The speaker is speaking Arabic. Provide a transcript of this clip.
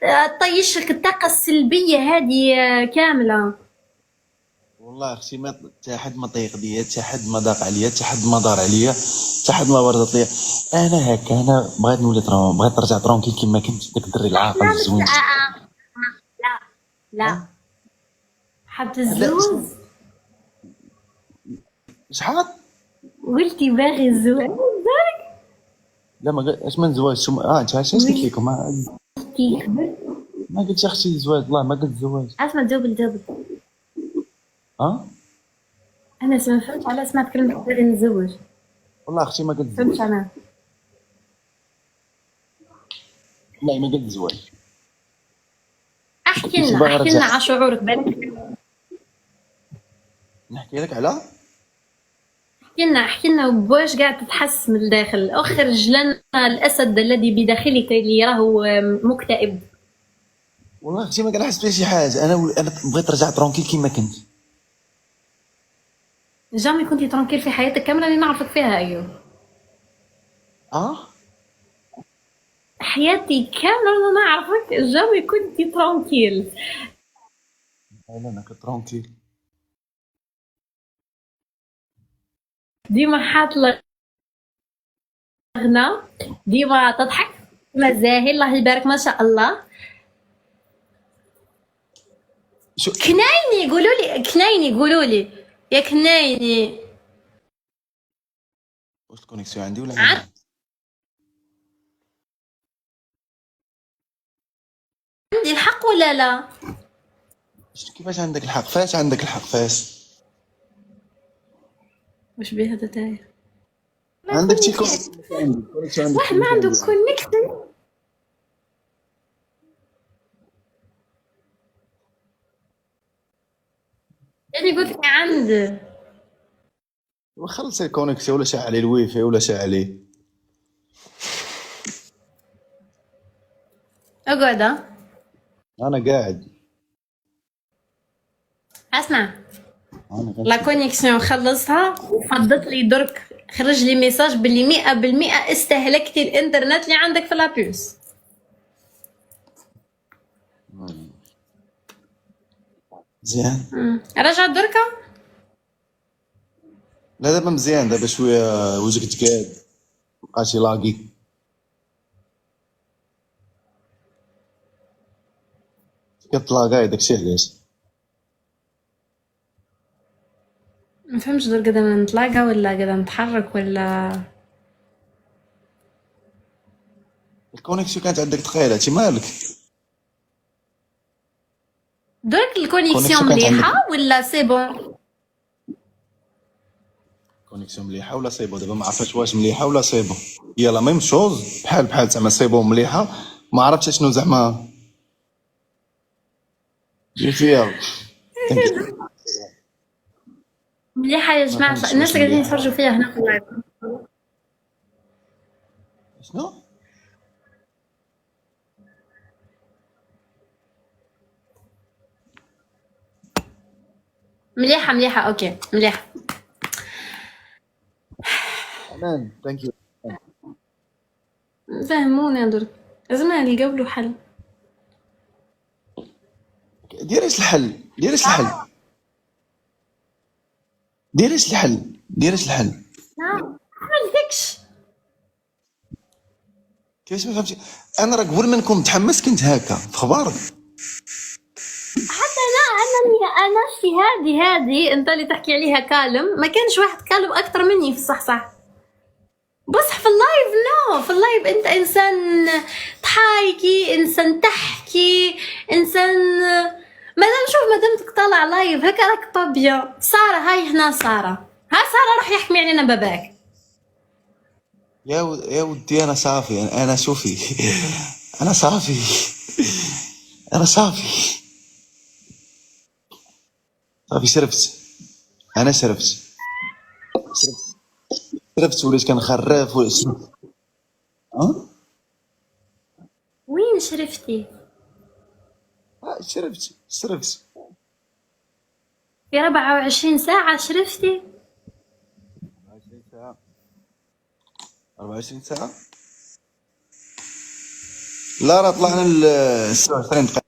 تطيش لك الطاقة السلبية هذه كاملة. والله اختي ما حتى حد ما طيق ليا، حتى حد ما ضاق عليا، حتى حد ما دار عليا، حتى حد ما ورطت ليا. انا هكا، انا بغيت نولي بغيت نرجع ترونكيل كيما كنت، داك الدري العاقل لا مش الزوين. لا لا. ها؟ حبت لا الزوز. شحال؟ قلتي باغي الزواج. لا ما اش من زواج انت اش قلت لكم؟ قلتي كبرت. ما قلتش اختي زواج، والله ما قلت زواج. اسمع جاوب. ها؟ انا ما فهمتش على سمعت كلمة باغي نتزوج. والله اختي ما قلت فهمتش زواج. انا. لا ما قلت زواج. احكي كنت لنا باغي احكي نرجع. لنا على شعورك بالك. نحكي لك على. احكي لنا بواش قاعد تتحس من الداخل، اخرج لنا الاسد الذي بداخلك اللي راهو مكتئب. والله اختي ما كنحس بحال شي حاجه، انا بغيت نرجع ترونكيل كيما كنت. جامي كنتي ترانكيل في حياتك كامله اللي نعرفك فيها ايوه. اه حياتي كامله وانا نعرفك جامي كنتي ترانكيل. لا انا كنت ترونكيل. ديما حاط غنى، ديما تضحك، مزاهي الله يبارك ما شاء الله. شو كنايني قولوا لي يا كنايني. واش الكونيكسيون عندي ولا عندك؟ عندي الحق ولا لا؟ كيفاش عندك الحق؟ فاش عندك الحق؟ فاش وش بيه هذا تايه؟ ما عندك يكون تي فيه كونيكسيون؟ عندك كونيكسيون، عندك واحد ما كونيكسيون عنده عندي. كونكشن. اللي قلت لك عنده. وخلص الكونيكسيون ولا شعلي الواي فاي ولا شعلي. اقعد انا قاعد. اسمع. انا لا قاعد. كونيكسيون خلصها وفضت لي درك خرج لي ميساج باللي 100% استهلكتي الانترنت اللي عندك في لابوس. مزيان. رجع دركا. لا دابا مزيان، دابا شويه وجهك تقاد، مبقاش لاقي. كتلاقاي داكشي علاش. ما فهمش درك قدام نتلاقى ولا قدام نتحرك ولا. الكونيكسيون كانت عندك ثقيله، هادشي مالك. درك الكونيكسيون الكونيكسيون كانت عندك. مليحه ولا سي بون؟ كونيكسيون مليحه ولا سيبو؟ دابا ما عرفتش واش مليحه ولا سيبو. هي لا ميم شوز، بحال زعما سيبو مليحه. ما عرفتش شنو زعما جي فيها. مليحه يا ما جماعه فهمتش الناس واش اللي قاعدين مليحه. يتفرجوا فيها هنا في اللايف. شنو؟ مليحه اوكي مليحه. امان ثانك يو. فهمونا درك لازم نلقاو له حل. ديريش الحل، ديريش الحل، ديريش الحل، ديريش الحل. ما عملتكش. كيفاش ما فهمتي؟ انا راه قبل ما نكون متحمس كنت هكا في خبارك. حتى انا في هذه انت اللي تحكي عليها كالم، ما كانش واحد كالم اكثر مني في الصح. بصح في اللايف لا، في اللايف انت انسان تحايكي، انسان تحكي، انسان. مادامك طالع لايف هكا راك طابيه. ساره هاي هنا ساره، ها ساره روح يحكي علينا باباك. يا ودي انا صافي، انا شوفي. انا صافي، انا صافي. صافي شرفت. انا شرفت. شرفت وليت كنخرف ولا شنو؟ ها؟ وين شرفتي؟ شرفت. في 24 ساعه شرفتي؟ 24 ساعة. 24 ساعة. لا راه طلعنا ل 26 دقيقه.